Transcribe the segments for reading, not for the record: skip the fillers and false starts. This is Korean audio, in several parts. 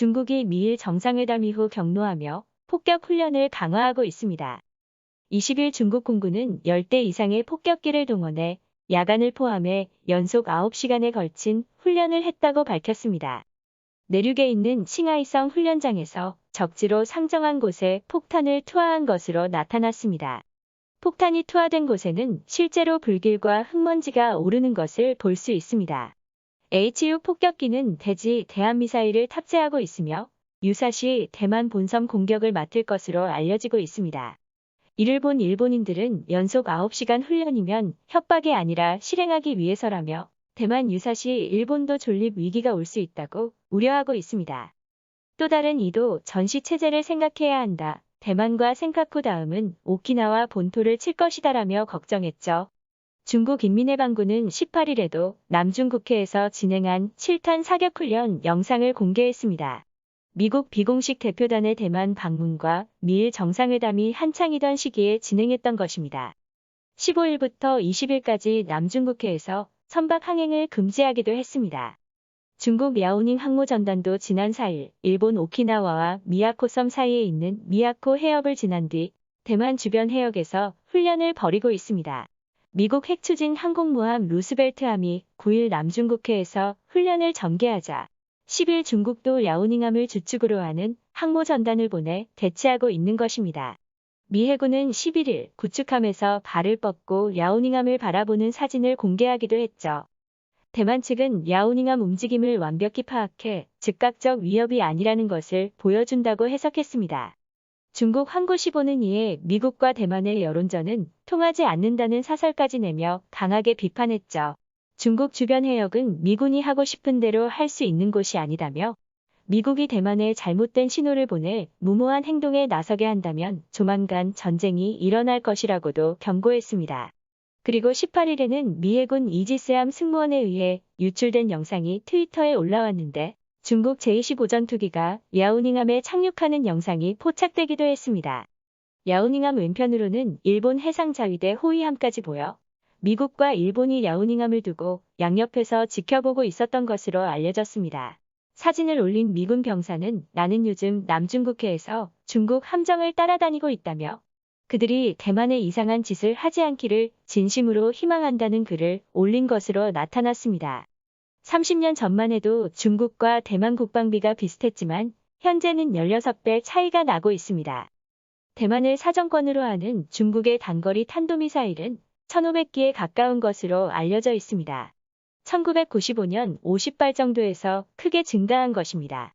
중국이 미일 정상회담 이후 격노하며 폭격 훈련을 강화하고 있습니다. 20일 중국 공군은 10대 이상의 폭격기를 동원해 야간을 포함해 연속 9시간에 걸친 훈련을 했다고 밝혔습니다. 내륙에 있는 칭하이성 훈련장에서 적지로 상정한 곳에 폭탄을 투하한 것으로 나타났습니다. 폭탄이 투하된 곳에는 실제로 불길과 흙먼지가 오르는 것을 볼 수 있습니다. HU 폭격기는 대지 대한미사일을 탑재하고 있으며 유사시 대만 본섬 공격을 맡을 것으로 알려지고 있습니다. 이를 본 일본인들은 연속 9시간 훈련이면 협박이 아니라 실행하기 위해서라며 대만 유사시 일본도 존립 위기가 올 수 있다고 우려하고 있습니다. 또 다른 이도 전시체제를 생각해야 한다. 대만과 센카쿠 다음은 오키나와 본토를 칠 것이다라며 걱정했죠. 중국 인민해방군은 18일에도 남중국해에서 진행한 7탄 사격훈련 영상을 공개했습니다. 미국 비공식 대표단의 대만 방문과 미일 정상회담이 한창이던 시기에 진행했던 것입니다. 15일부터 20일까지 남중국해에서 선박 항행을 금지하기도 했습니다. 중국 야오닝 항모전단도 지난 4일 일본 오키나와와 미야코 섬 사이에 있는 미야코 해협을 지난 뒤 대만 주변 해역에서 훈련을 벌이고 있습니다. 미국 핵추진 항공모함 루스벨트함이 9일 남중국해에서 훈련을 전개하자 10일 중국도 야오닝함을 주축으로 하는 항모전단을 보내 대치하고 있는 것입니다. 미 해군은 11일 구축함에서 발을 뻗고 야오닝함을 바라보는 사진을 공개하기도 했죠. 대만 측은 야오닝함 움직임을 완벽히 파악해 즉각적 위협이 아니라는 것을 보여준다고 해석했습니다. 중국 항구시보는 이에 미국과 대만의 여론전은 통하지 않는다는 사설까지 내며 강하게 비판했죠. 중국 주변 해역은 미군이 하고 싶은 대로 할 수 있는 곳이 아니다며 미국이 대만에 잘못된 신호를 보내 무모한 행동에 나서게 한다면 조만간 전쟁이 일어날 것이라고도 경고했습니다. 그리고 18일에는 미 해군 이지스함 승무원에 의해 유출된 영상이 트위터에 올라왔는데 중국 제-25 전투기가 야오닝함에 착륙하는 영상이 포착되기도 했습니다. 야오닝함 왼편으로는 일본 해상자위대 호위함까지 보여 미국과 일본이 야오닝함을 두고 양옆에서 지켜보고 있었던 것으로 알려졌습니다. 사진을 올린 미군 병사는 나는 요즘 남중국해에서 중국 함정을 따라다니고 있다며 그들이 대만에 이상한 짓을 하지 않기를 진심으로 희망한다는 글을 올린 것으로 나타났습니다. 30년 전만 해도 중국과 대만 국방비가 비슷했지만 현재는 16배 차이가 나고 있습니다. 대만을 사정권으로 하는 중국의 단거리 탄도미사일은 1,500기에 가까운 것으로 알려져 있습니다. 1995년 50발 정도에서 크게 증가한 것입니다.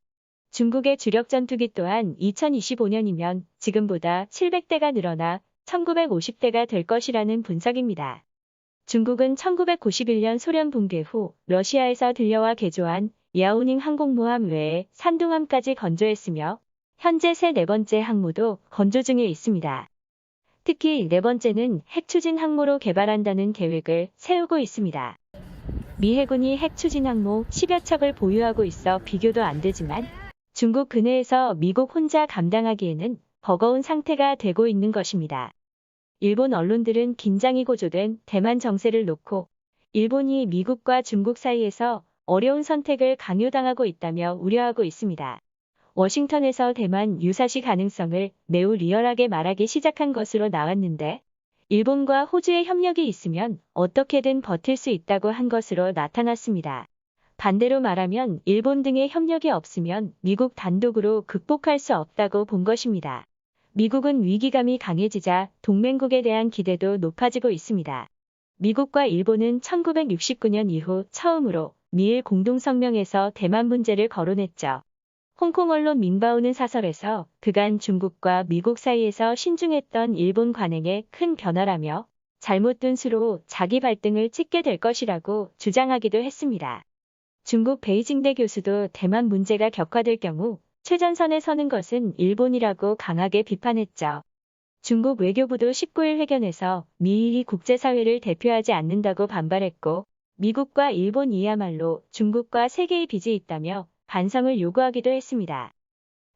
중국의 주력 전투기 또한 2025년이면 지금보다 700대가 늘어나 1950대가 될 것이라는 분석입니다. 중국은 1991년 소련 붕괴 후 러시아에서 들여와 개조한 야오닝 항공모함 외에 산둥함까지 건조했으며 현재 새 네 번째 항모도 건조 중에 있습니다. 특히 네 번째는 핵추진 항모로 개발한다는 계획을 세우고 있습니다. 미 해군이 핵추진 항모 10여 척을 보유하고 있어 비교도 안 되지만 중국 근해에서 미국 혼자 감당하기에는 버거운 상태가 되고 있는 것입니다. 일본 언론들은 긴장이 고조된 대만 정세를 놓고 일본이 미국과 중국 사이에서 어려운 선택을 강요당하고 있다며 우려하고 있습니다. 워싱턴에서 대만 유사시 가능성을 매우 리얼하게 말하기 시작한 것으로 나왔는데 일본과 호주의 협력이 있으면 어떻게든 버틸 수 있다고 한 것으로 나타났습니다. 반대로 말하면 일본 등의 협력이 없으면 미국 단독으로 극복할 수 없다고 본 것입니다. 미국은 위기감이 강해지자 동맹국에 대한 기대도 높아지고 있습니다. 미국과 일본은 1969년 이후 처음으로 미일 공동성명에서 대만 문제를 거론했죠. 홍콩 언론 민바오는 사설에서 그간 중국과 미국 사이에서 신중했던 일본 관행에 큰 변화라며 잘못 둔 수로 자기 발등을 찍게 될 것이라고 주장하기도 했습니다. 중국 베이징대 교수도 대만 문제가 격화될 경우 최전선에 서는 것은 일본이라고 강하게 비판했죠. 중국 외교부도 19일 회견에서 미일이 국제사회를 대표하지 않는다고 반발했고 미국과 일본이야말로 중국과 세계의 빚이 있다며 반성을 요구하기도 했습니다.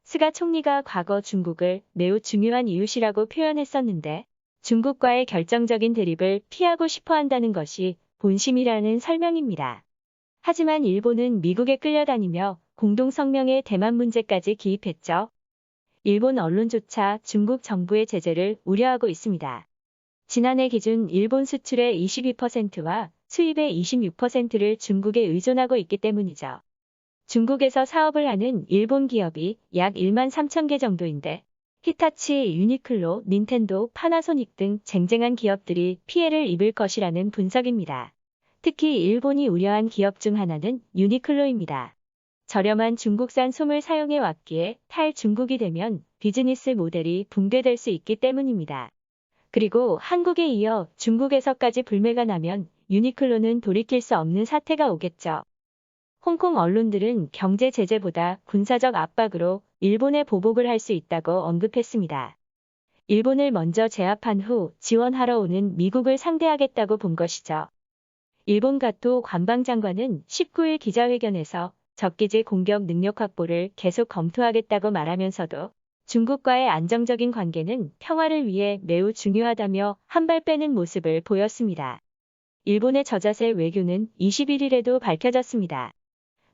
스가 총리가 과거 중국을 매우 중요한 이웃이라고 표현했었는데 중국과의 결정적인 대립을 피하고 싶어 한다는 것이 본심이라는 설명입니다. 하지만 일본은 미국에 끌려다니며 공동 성명에 대만 문제까지 기입했죠. 일본 언론조차 중국 정부의 제재를 우려하고 있습니다. 지난해 기준 일본 수출의 22%와 수입의 26%를 중국에 의존하고 있기 때문이죠. 중국에서 사업을 하는 일본 기업이 약 1만 3천 개 정도인데 히타치, 유니클로, 닌텐도, 파나소닉 등 쟁쟁한 기업들이 피해를 입을 것이라는 분석입니다. 특히 일본이 우려한 기업 중 하나는 유니클로입니다. 저렴한 중국산 솜을 사용해 왔기에 탈중국이 되면 비즈니스 모델이 붕괴될 수 있기 때문입니다. 그리고 한국에 이어 중국에서까지 불매가 나면 유니클로는 돌이킬 수 없는 사태가 오겠죠. 홍콩 언론들은 경제 제재보다 군사적 압박으로 일본에 보복을 할 수 있다고 언급했습니다. 일본을 먼저 제압한 후 지원하러 오는 미국을 상대하겠다고 본 것이죠. 일본 가토 관방장관은 19일 기자회견에서 적기지 공격 능력 확보를 계속 검토하겠다고 말하면서도 중국과의 안정적인 관계는 평화를 위해 매우 중요하다며 한 발 빼는 모습을 보였습니다. 일본의 저자세 외교는 21일에도 밝혀졌습니다.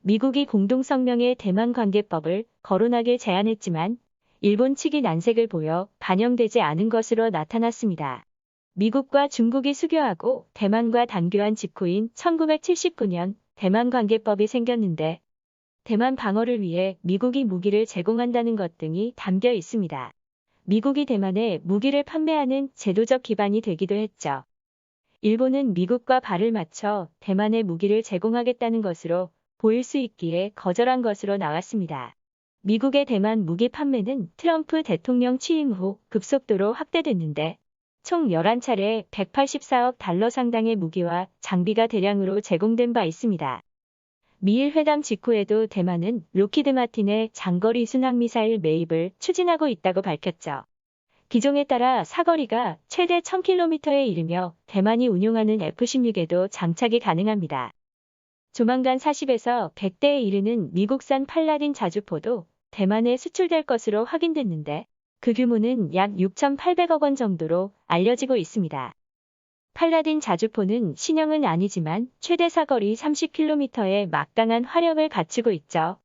미국이 공동성명의 대만관계법을 거론하길 제안했지만 일본 측이 난색을 보여 반영되지 않은 것으로 나타났습니다. 미국과 중국이 수교하고 대만과 단교한 직후인 1979년 대만관계법이 생겼는데 대만 방어를 위해 미국이 무기를 제공한다는 것 등이 담겨 있습니다. 미국이 대만에 무기를 판매하는 제도적 기반이 되기도 했죠. 일본은 미국과 발을 맞춰 대만에 무기를 제공하겠다는 것으로 보일 수 있기에 거절한 것으로 나왔습니다. 미국의 대만 무기 판매는 트럼프 대통령 취임 후 급속도로 확대됐는데 총 11차례 184억 달러 상당의 무기와 장비가 대량으로 제공된 바 있습니다. 미일 회담 직후에도 대만은 로키드 마틴의 장거리 순항미사일 매입을 추진하고 있다고 밝혔죠. 기종에 따라 사거리가 최대 1000km에 이르며 대만이 운용하는 F-16에도 장착이 가능합니다. 조만간 40에서 100대에 이르는 미국산 팔라딘 자주포도 대만에 수출될 것으로 확인됐는데 그 규모는 약 6,800억 원 정도로 알려지고 있습니다. 팔라딘 자주포는 신형은 아니지만 최대 사거리 30km의 막강한 화력을 갖추고 있죠.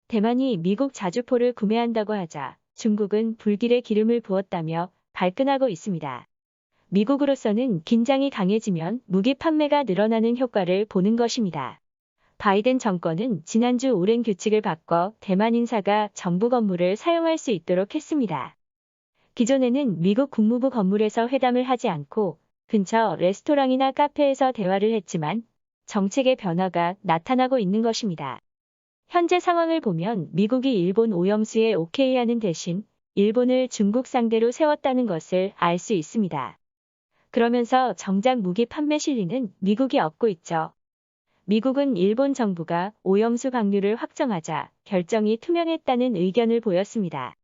대만이 미국 자주포를 구매한다고 하자 중국은 불길에 기름을 부었다며 발끈하고 있습니다. 미국으로서는 긴장이 강해지면 무기 판매가 늘어나는 효과를 보는 것입니다. 바이든 정권은 지난주 오랜 규칙을 바꿔 대만 인사가 정부 건물을 사용할 수 있도록 했습니다. 기존에는 미국 국무부 건물에서 회담을 하지 않고 근처 레스토랑이나 카페에서 대화를 했지만 정책의 변화가 나타나고 있는 것입니다. 현재 상황을 보면 미국이 일본 오염수에 오케이하는 대신 일본을 중국 상대로 세웠다는 것을 알 수 있습니다. 그러면서 정작 무기 판매 실리는 미국이 얻고 있죠. 미국은 일본 정부가 오염수 방류를 확정하자 결정이 투명했다는 의견을 보였습니다.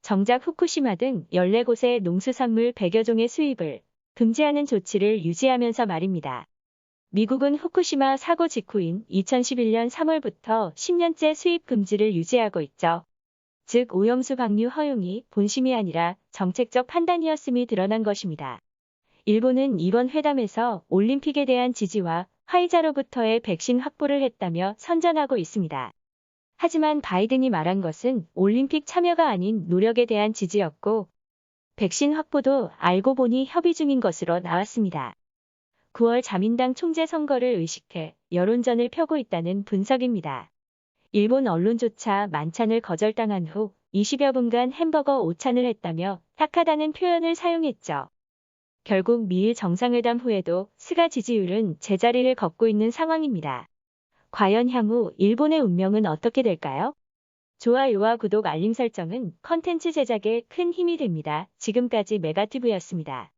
정작 후쿠시마 등 14곳의 농수산물 100여 종의 수입을 금지하는 조치를 유지하면서 말입니다. 미국은 후쿠시마 사고 직후인 2011년 3월부터 10년째 수입 금지를 유지하고 있죠. 즉 오염수 방류 허용이 본심이 아니라 정책적 판단이었음이 드러난 것입니다. 일본은 이번 회담에서 올림픽에 대한 지지와 화이자로부터의 백신 확보를 했다며 선전하고 있습니다. 하지만 바이든이 말한 것은 올림픽 참여가 아닌 노력에 대한 지지였고 백신 확보도 알고 보니 협의 중인 것으로 나왔습니다. 9월 자민당 총재 선거를 의식해 여론전을 펴고 있다는 분석입니다. 일본 언론조차 만찬을 거절당한 후 20여 분간 햄버거 5찬을 했다며 tak하다는 표현을 사용했죠. 결국 미일 정상회담 후에도 스가 지지율은 제자리를 걷고 있는 상황입니다. 과연 향후 일본의 운명은 어떻게 될까요? 좋아요와 구독 알림 설정은 컨텐츠 제작에 큰 힘이 됩니다. 지금까지 메가튜브였습니다.